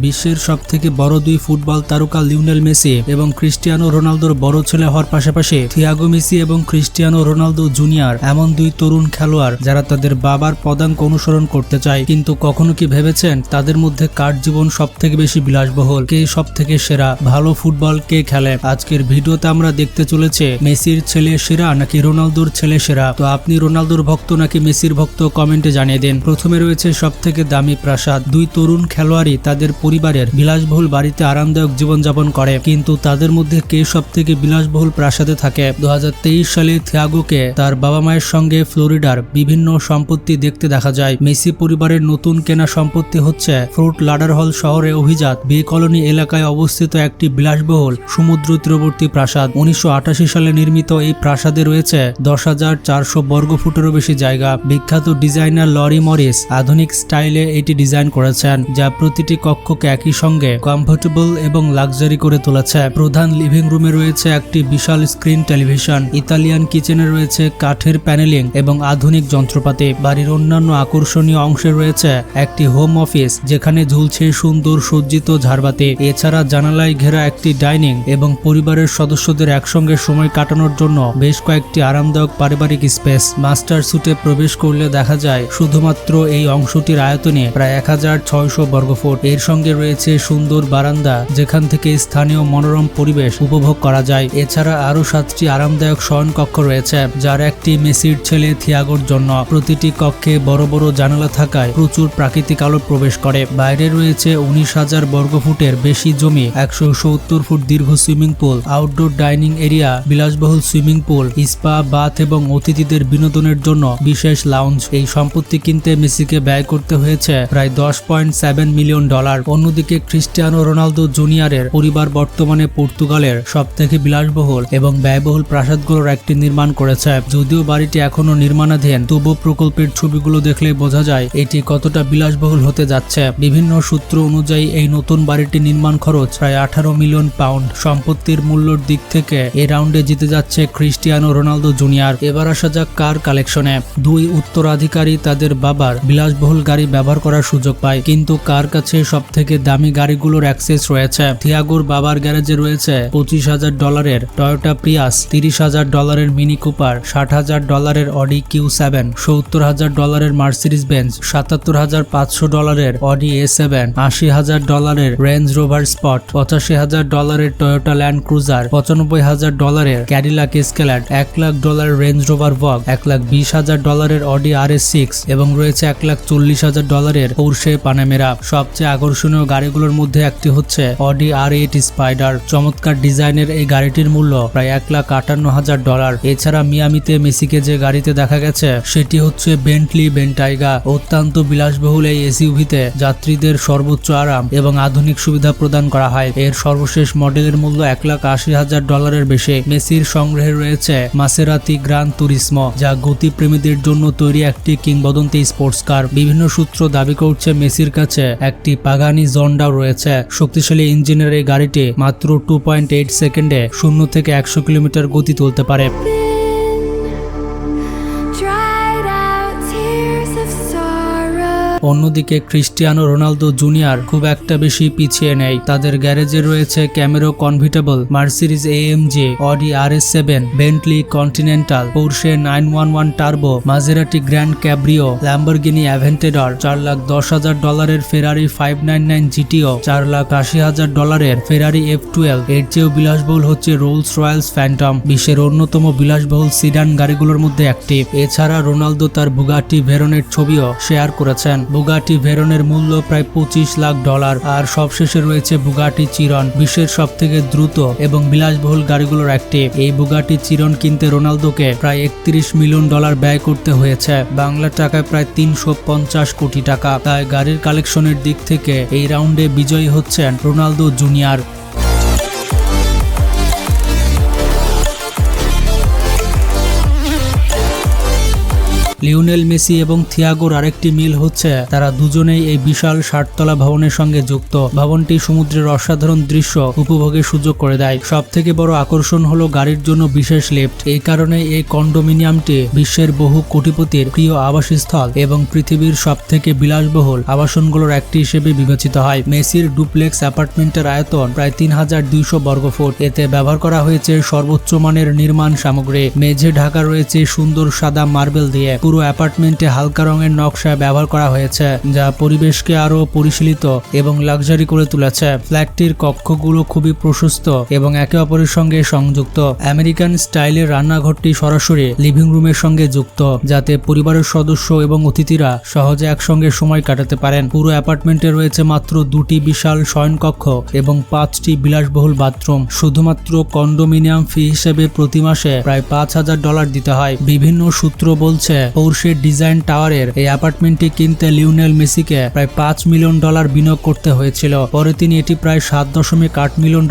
বিশ্বের সবথেকে বড় দুই ফুটবল তারকা লিওনেল মেসি এবং ক্রিস্টিয়ানো রোনালদোর বড় ছেলে হওয়ার পাশাপাশি থিয়াগো মেসি এবং ক্রিস্টিয়ানো রোনালদো জুনিয়র এমন দুই তরুণ খেলোয়াড় যারা তাদের বাবার পদাঙ্ক অনুসরণ করতে চায়। কিন্তু কখনো কি ভেবেছেন তাদের মধ্যে কার জীবন সবথেকে বেশি বিলাসবহুল, কে সবথেকে সেরা, ভালো ফুটবল কে খেলে? আজকের ভিডিওতে আমরা দেখতে চলেছে মেসির ছেলে সেরা নাকি রোনালদোর ছেলে সেরা। তো আপনি রোনালদোর ভক্ত নাকি মেসির ভক্ত কমেন্টে জানিয়ে দিন। প্রথমে রয়েছে সবথেকে দামি প্রাসাদ। দুই তরুণ খেলোয়াড়ই তাদের পরিবারের বিলাসবহুল বাড়িতে আরামদায়ক জীবনযাপন করে, কিন্তু তাদের মধ্যে কে সবথেকে বিলাসবহুল প্রাসাদে থাকে? 2023 সালে থিয়াগোকে তার বাবা মায়ের সঙ্গে ফ্লোরিডার বিভিন্ন সম্পত্তি দেখতে দেখা যায়। মেসি পরিবারের নতুন কেনা সম্পত্তি হচ্ছে ফোর্ট লাডারহল শহরে অভিজাত বে কলোনি এলাকায় অবস্থিত একটি বিলাসবহুল সমুদ্র তীরবর্তী প্রাসাদ। 1988 সালে নির্মিত এই প্রাসাদে রয়েছে 10,400 বর্গফুটেরও বেশি জায়গা। বিখ্যাত ডিজাইনার লরি মরিস আধুনিক স্টাইলে এটি ডিজাইন করেছেন, যা প্রতিটি কক্ষকে একই সঙ্গে কমফোর্টেবল এবং লাক্সারি করে তুলেছে। প্রধান লিভিং রুমে রয়েছে একটি বিশাল স্ক্রিন টেলিভিশন। ইতালিয়ান কিচেনে রয়েছে কাঠের প্যানেলিং এবং আধুনিক যন্ত্রপাতি। বাড়ির অন্যান্য আকর্ষণীয় অংশে রয়েছে একটি হোম অফিস যেখানে ঝুলছে সুন্দর সজ্জিত ঝাড়বাতি। এছাড়া জানালায় ঘেরা একটি ডাইনিং এবং পরিবারের সদস্যদের একসঙ্গে সময় কাটানোর জন্য বেশ কয়েকটি আরামদায়ক পারিবারিক স্পেস। মাস্টার সুটে প্রবেশ করলে দেখা যায় শুধুমাত্র এই অংশটির আয়তনে প্রায় 1600 বর্গফুট। এর সঙ্গে রয়েছে সুন্দর বারান্দা যেখান থেকে স্থানীয় মনোরম পরিবেশ উপভোগ করা যায়। এছাড়া আরো 7টি আরামদায়ক শয়নকক্ষ রয়েছে, যার একটি মেসির ছেলে থিয়াগোর জন্য। প্রতিটি কক্ষে বড় বড় জানালা থাকায় প্রচুর প্রাকৃতিক আলো প্রবেশ করে। বাইরে রয়েছে 19,000 বর্গফুটের বেশি জমি, 170 ফুট দীর্ঘ swimming pool, outdoor dining area, বিলাসবহুল সুইমিং পুল, স্পা, বাথ এবং অতিথিদের বিনোদনের জন্য বিশেষ লাউঞ্জ। এই সম্পত্তি কিনতে মেসিকে ব্যয় করতে হয়েছে প্রায় $10.7 মিলিয়ন। অন্যদিকে ক্রিস্টিয়ানো রোনালদো জুনিয়রের পরিবার বর্তমানে পর্তুগালের সবথেকে বিলাসবহুল এবং ব্যয়বহুল প্রাসাদগুলোর একটি নির্মাণ করেছে। যদিও বাড়িটি এখনো নির্মাণাধীন, তবুও প্রকল্পের ছবিগুলো দেখলে বোঝা যায় এটি কতটা বিলাসবহুল হতে যাচ্ছে। বিভিন্ন সূত্র অনুযায়ী এই নতুন বাড়িটি নির্মাণ খরচ প্রায় 18 মিলিয়ন পাউন্ড। সম্পত্তির মূল্যর দিক থেকে এই রাউন্ডে জিতে যাচ্ছে ক্রিস্টিয়ানো রোনালদো জুনিয়র। এবার আসা যাক কার কালেকশনে। দুই উত্তরাধিকারী তাদের বাবার বিলাসবহুল গাড়ি ব্যবহার করার সুযোগ পায়, কিন্তু কার কাছে সবথেকে দামি গাড়িগুলোর অ্যাক্সেস রয়েছে? থিয়াগোর বাবার গ্যারেজে রয়েছে $25,000 Toyota Prius, $30,000 Mini Cooper, $60,000 Audi Q7, $70,000 Mercedes Benz, $77,500 Audi A7, $80,000 Range Rover Sport, $85,000 Toyota Land Cruiser, $95,000 Cadillac Escalade, $1,00,000 Range Rover Vogue, $1,20,000 Audi RS6 এবং রয়েছে $1,40,000 পোর্শে পানামেরা। সবচেয়ে আকর্ষণীয় গাড়িগুলোর মধ্যে একটি হচ্ছে অডি R8 স্পাইডার। চমৎকার ডিজাইনের এই গাড়িটির মূল্য প্রায় $1,58,000। এছাড়া মিয়ামিতে মেসিকে যে গাড়িতে দেখা গেছে সেটি হচ্ছে বেন্টলি বেন্টাইগা। অত্যন্ত বিলাসবহুল এই এসইউভিতে যাত্রীদের সর্বোচ্চ আরাম এবং আধুনিক সুবিধা প্রদান করা হয়। এর সর্বশেষ মডেলের মূল্য $1,80,000 বেশি। মেসির সংগ্রহে রয়েছে মাসেরাতি গ্রান তুরিসমো, যা গতিপ্রেমীদের জন্য তৈরি একটি কিংবদন্তি স্পোর্টস কার। বিভিন্ন সূত্র দাবি করছে মেসির কাছে একটি পাগানি জন্ডাও রয়েছে। শক্তিশালী ইঞ্জিনের এই গাড়িটি মাত্র 2.8 সেকেন্ডে 0 থেকে 100 কিলোমিটার গতি তুলতে পারে। অন্যদিকে ক্রিস্টিয়ানো রোনালদো জুনিয়র খুব একটা বেশি পিছিয়ে নেই। তাদের গ্যারেজে রয়েছে Camaro convertible, Mercedes AMG, Audi RS7, Bentley Continental, Porsche 911 Turbo, Maserati Grand Cabrio, Lamborghini Aventador, $4,10,000 Ferrari 599 GTO, $4,80,000 Ferrari F12। এর চেয়েও বিলাসবহুল হচ্ছে রোলস রয়্যালস ফ্যান্টম, বিশ্বের অন্যতম বিলাসবহুল সিডান গাড়িগুলোর মধ্যে একটি। এছাড়া রোনালদো তার বুগাটি ভেরনের ছবিও শেয়ার করেছেন। বুগাটি ভেরনের মূল্য প্রায় $25 লাখ। আর সবশেষে রয়েছে বুগাটি চিরন, বিশ্বের সবথেকে দ্রুত এবং বিলাসবহুল গাড়িগুলোর একটি। এই বুগাটি চিরন কিনতে রোনালদোকে প্রায় $31 মিলিয়ন ব্যয় করতে হয়েছে, বাংলা টাকায় প্রায় 350 কোটি টাকা। তাই গাড়ির কালেকশনের দিক থেকে এই রাউন্ডে বিজয়ী হচ্ছেন রোনালদো জুনিয়র। লিওনেল মেসি এবং থিয়াগোর আরেকটি মিল হচ্ছে তারা দুজনেই এই বিশাল 60 তলা ভবনের সঙ্গে যুক্ত। ভবনটি সমুদ্রের অসাধারণ দৃশ্য উপভোগের সুযোগ করে দেয়। সব থেকে বড় আকর্ষণ হলো গাড়ির জন্য বিশেষ লিফট। এই কারণে এই কন্ডোমিনিয়ামটি বিশ্বের বহু কোটিপতির প্রিয় আবাসস্থল এবং পৃথিবীর সব থেকে বিলাসবহুল আবাসনগুলোর একটি হিসেবে বিবেচিত হয়। মেসির ডুপ্লেক্স অ্যাপার্টমেন্টের আয়তন প্রায় 3200 বর্গফুট। এতে ব্যবহার করা হয়েছে সর্বোচ্চ মানের নির্মাণ সামগ্রী। মেঝে ঢাকা রয়েছে সুন্দর সাদা মার্বেল দিয়ে। পুরো অ্যাপার্টমেন্টে হালকা রঙের নকশা ব্যবহার করা হয়েছে, যা পরিবেশকে আরো পরিশীলিত এবং লাক্সারি করে তুলেছে। ফ্ল্যাটটির কক্ষগুলো খুবই প্রশস্ত এবং একে অপরের সঙ্গে সংযুক্ত। আমেরিকান স্টাইলের রান্নাঘরটি সরাসরি লিভিং রুমের সঙ্গে যুক্ত, যাতে পরিবারের সদস্য এবং অতিথিরা সহজে একসঙ্গে সময় কাটাতে পারেন। পুরো অ্যাপার্টমেন্টে রয়েছে মাত্র 2টি বিশাল শয়নকক্ষ এবং 5টি বিলাসবহুল বাথরুম। শুধুমাত্র কন্ডোমিনিয়াম ফি হিসেবে প্রতি মাসে প্রায় $5000 দিতে হয়। বিভিন্ন সূত্র বলছে পোর্শে ডিজাইন টাওয়ারের এই অ্যাপার্টমেন্টটি কিনতে লিওনেল মেসিকে প্রায় $5 মিলিয়ন বিনিয়োগ করতে হয়েছিল। পরে তিনি এটি প্রায় $7.8 মিলিয়ন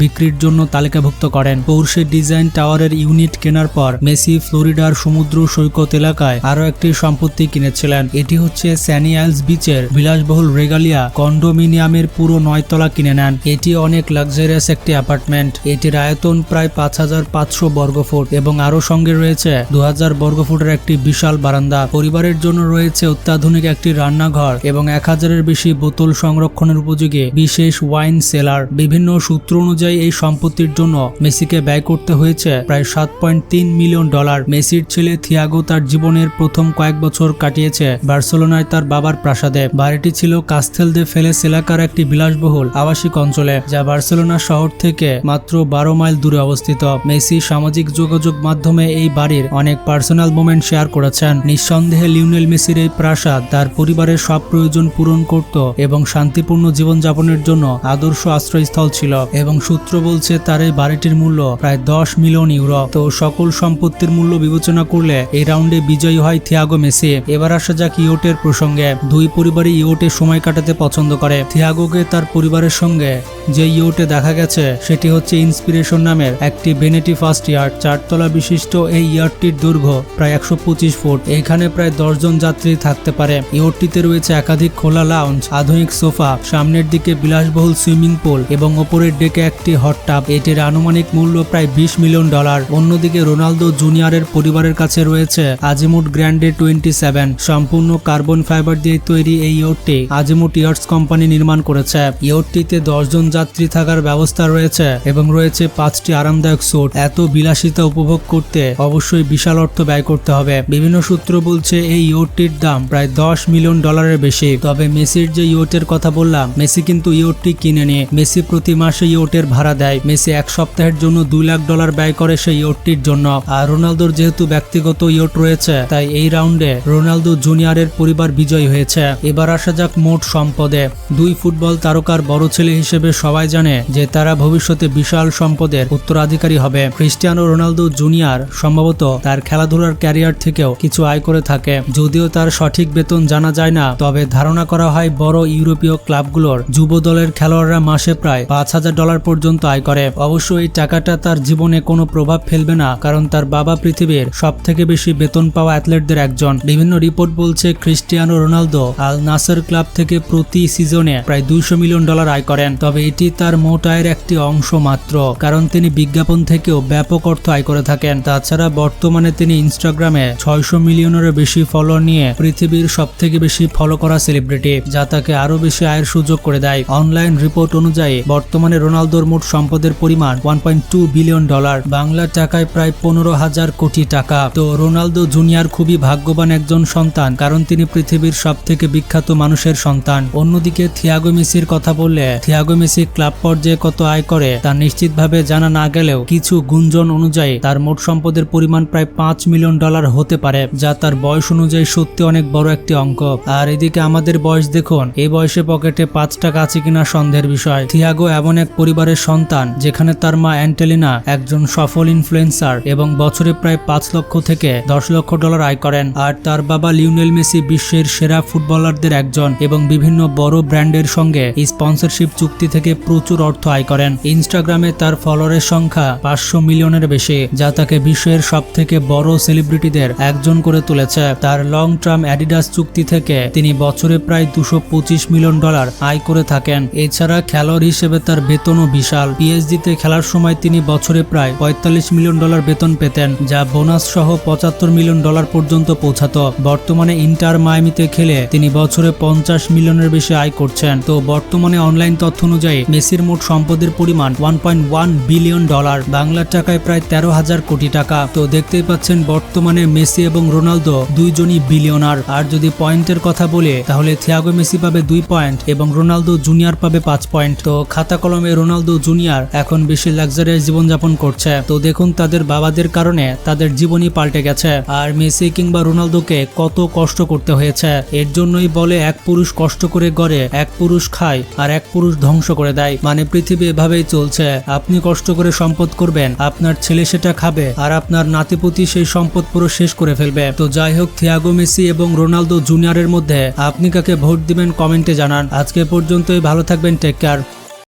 বিক্রির জন্য তালিকাভুক্ত করেন। পোর্শে ডিজাইন টাওয়ারের ইউনিট কেনার পর মেসি ফ্লোরিডার সমুদ্র সৈকত এলাকায় আরো একটি সম্পত্তি কিনেছিলেন। এটি হচ্ছে স্যানি আইলস বিচের বিলাসবহুল রেগালিয়া কন্ডোমিনিয়ামের পুরো 9 তলা কিনে নেন। এটি অনেক লাক্সারিয়াস একটি অ্যাপার্টমেন্ট। এটির আয়তন প্রায় 5500 বর্গফুট এবং আরো সঙ্গে রয়েছে 2000 বর্গফুটের একটি বিশাল বারান্দা। পরিবারের জন্য রয়েছে অত্যাধুনিক একটি রান্নাঘর এবং 1000-এর বেশি বোতল সংরক্ষণের উপযোগী বিশেষ ওয়াইন সেলার। বিভিন্ন সূত্র অনুযায়ী এই সম্পত্তির জন্য মেসিকে ব্যয় করতে হয়েছে প্রায় $7.3 মিলিয়ন। মেসির ছেলে থিয়াগো তার জীবনের প্রথম কয়েক বছর কাটিয়েছে বার্সেলোনায় তার বাবার প্রাসাদে। বাড়িটি ছিল কাস্তেল দে ফেলেস এলাকার একটি বিলাসবহুল আবাসিক অঞ্চলে, যা বার্সেলোনা শহর থেকে মাত্র 12 মাইল দূরে অবস্থিত। মেসি সামাজিক যোগাযোগ মাধ্যমে এই বাড়ির অনেক পার্সোনাল মোমেন্ট শেয়ার করেছেন। নিঃসন্দেহে লিওনেল মেসির এই প্রাসাদ তার পরিবারের সব প্রয়োজন পূরণ করত এবং শান্তিপূর্ণ জীবনযাপনের জন্য আদর্শ আশ্রয়স্থল ছিল। এবং সূত্র বলছে তার এই বাড়িটির মূল্য প্রায় $10 মিলিয়ন। তো সকল সম্পত্তির মূল্য বিবেচনা করলে এই রাউন্ডে বিজয়ী হয় থিয়াগো মেসি। এবার আসা যাক ইয়টের প্রসঙ্গে। দুই পরিবারই ইয়টে সময় কাটাতে পছন্দ করে। থিয়াগোকে তার পরিবারের সঙ্গে যে ইয়টে দেখা গেছে সেটি হচ্ছে ইন্সপিরেশন নামের একটি ভেনেটি ফার্স্ট ইয়ার্ড। 4 তলা বিশিষ্ট এই ইয়ার্ডটির দৈর্ঘ্য প্রায় 125 ফুট। এখানে প্রায় 10 জন যাত্রী থাকতে পারে। ইয়টটিতে রয়েছে একাধিক খোলা লাউঞ্জ, আধুনিক সোফা, সামনের দিকে বিলাসবহুল সুইমিং পুল এবং ওপরের ডেকে একটি হট টাব। এটির আনুমানিক মূল্য প্রায় $20 মিলিয়ন। অন্যদিকে রোনালদো জুনিয়রের পরিবারের কাছে রয়েছে আজিমুট গ্র্যান্ডে 27। সম্পূর্ণ কার্বন ফাইবার দিয়ে তৈরি এই ইয়টটি আজিমুট ইয়ার্টস কোম্পানি নির্মাণ করেছে। ইয়টটিতে 10 জন যাত্রী থাকার ব্যবস্থা রয়েছে এবং রয়েছে 5টি আরামদায়ক স্যুট। এত বিলাসিতা উপভোগ করতে অবশ্যই বিশাল অর্থ ব্যয় করতে হবে। বিভিন্ন সূত্র বলছে এই ইয়টটির দাম প্রায় $10 মিলিয়ন বেশি। তবে মেসির যে ইয়টের কথা বললাম, মেসি কিন্তু ইয়টটি কিনে নিয়ে মেসি প্রতি মাসে ইয়টের ভাড়া দেয়। মেসি 1 সপ্তাহের জন্য $2 লাখ ব্যয় করে সেই ইয়টটির জন্য। আর রোনালদোর যেহেতু ব্যক্তিগত ইয়ট রয়েছে, তাই এই রাউন্ডে রোনালদো জুনিয়রের পরিবার বিজয়ী হয়েছে। এবার আসা যাক মোট সম্পদে। দুই ফুটবল তারকার বড় ছেলে হিসেবে সবাই জানে যে তারা ভবিষ্যতে বিশাল সম্পদের উত্তরাধিকারী হবে। ক্রিস্টিয়ানো রোনালদো জুনিয়র সম্ভবত তার খেলাধুলার ক্যারিয়ার থেকেও কিছু আয় করে থাকে। যদিও তার সঠিক বেতন জানা যায় না, তবে ধারণা করা হয় বড় ইউরোপীয় ক্লাবগুলোর যুব দলের খেলোয়াড়রা মাসে প্রায় $5000 পর্যন্ত আয় করে। অবশ্য এই টাকাটা তার জীবনে কোনো প্রভাব ফেলবে না, কারণ তার বাবা পৃথিবীর সব থেকে বেশি বেতন পাওয়া অ্যাথলেটদের একজন। বিভিন্ন রিপোর্ট বলছে ক্রিস্টিয়ানো রোনালদো আল নাসের ক্লাব থেকে প্রতি সিজনে প্রায় $200 মিলিয়ন আয় করেন। তবে এটি তার মোট আয়ের একটি অংশ মাত্র, কারণ তিনি বিজ্ঞাপন থেকেও ব্যাপক অর্থ আয় করে থাকেন। তাছাড়া বর্তমানে তিনি ইনস্টাগ্রামে 600 মিলিয়নেরও বেশি ফলোয়ার নিয়ে পৃথিবীর সব থেকে বেশি ফলো করা সেলিব্রিটি, যা তাকে আরো বেশি আয়ের সুযোগ করে দেয়। অনলাইন রিপোর্ট অনুযায়ী বর্তমানে রোনালদোর মোট সম্পদের পরিমাণ $1.2 বিলিয়ন, বাংলা টাকায় প্রায় 15,000 কোটি টাকা। তো রোনালদো জুনিয়র খুবই ভাগ্যবান একজন সন্তান, কারণ তিনি পৃথিবীর সব থেকে বিখ্যাত মানুষের সন্তান। অন্যদিকে থিয়াগো মেসির কথা বললে, থিয়াগো মেসি ক্লাব পর্যায়ে কত আয় করে তা নিশ্চিতভাবে জানা না গেলেও কিছু গুঞ্জন অনুযায়ী তার মোট সম্পদের পরিমাণ প্রায় $5 মিলিয়ন হতে পারে, যা তার বয়স অনুযায়ী সত্যি অনেক বড় একটি অঙ্ক। আর এদিকে আমাদের বয়স দেখুন, এই বয়সে পকেটে 5 টাকা আছে কিনা সন্দেহের বিষয়। থিয়াগো এমন এক পরিবারের সন্তান যেখানে তার মা অ্যান্টেলিনা একজন সফল ইনফ্লুয়েন্সার এবং বছরে প্রায় $5 লক্ষ থেকে $10 লক্ষ আয় করেন। আর তার বাবা লিওনেল মেসি বিশ্বের সেরা ফুটবলারদের একজন এবং বিভিন্ন বড় ব্র্যান্ডের সঙ্গে স্পন্সরশিপ চুক্তি থেকে থেকে প্রচুর অর্থ আয় করেন। ইনস্টাগ্রামে তার ফলোয়ারের সংখ্যা 500 মিলিয়নের বেশি, যা তাকে বিশ্বের সবথেকে বড় সেলিব্রিটিদের একজন করে তুলেছে। তার লং টার্ম অ্যাডিডাস চুক্তি থেকে তিনি বছরে প্রায় $225 মিলিয়ন আয় করে থাকেন। এছাড়া খেলোয়াড় হিসেবে তার বেতনও বিশাল। পিএসজিতে খেলার সময় তিনি বছরে প্রায় $45 মিলিয়ন বেতন পেতেন, যা বোনাস সহ $75 মিলিয়ন পর্যন্ত পৌঁছাতো। বর্তমানে ইন্টার মায়ামিতে খেলে তিনি বছরে $50 মিলিয়নের বেশি আয় করছেন। তো বর্তমানে অনলাইন তথ্য অনুযায়ী মেসির মোট সম্পদের পরিমাণ $1.1 বিলিয়ন, বাংলার টাকায় প্রায় 13,000 কোটি টাকা। তো দেখতেই পাচ্ছেন বর্তমানে মেসি এবং রোনালদো দুইজনই বিলিয়নার। আর যদি পয়েন্টের কথা বলে তাহলে থিয়াগো মেসি পাবে 2 পয়েন্ট এবং রোনালদো জুনিয়র পাবে 5 পয়েন্ট। তো খাতা কলমে রোনালদো জুনিয়র এখন বেশি লাক্সারিয়াস জীবনযাপন করছে। তো দেখুন তাদের বাবাদের কারণে তাদের জীবনই পাল্টে গেছে। আর মেসি কিংবা রোনালদোকে কত কষ্ট করতে হয়েছে। এর জন্যই বলে এক পুরুষ কষ্ট করে গড়ে, এক পুরুষ খায় আর এক পুরুষ ধ্বংস করে দেয়। মানে পৃথিবী এভাবেই চলছে। আপনি কষ্ট করে সম্পদ করবেন, আপনার ছেলে সেটা খাবে আর আপনার নাতিপুতি সেই সম্পদ পুরো শেষ করে ফেলবে। তো যাই হোক, থিয়াগো মেসি এবং রোনালদো জুনিয়রের মধ্যে আপনি কাকে ভোট দিবেন কমেন্টে জানান। আজকে পর্যন্তই, ভালো থাকবেন, টেক কেয়ার।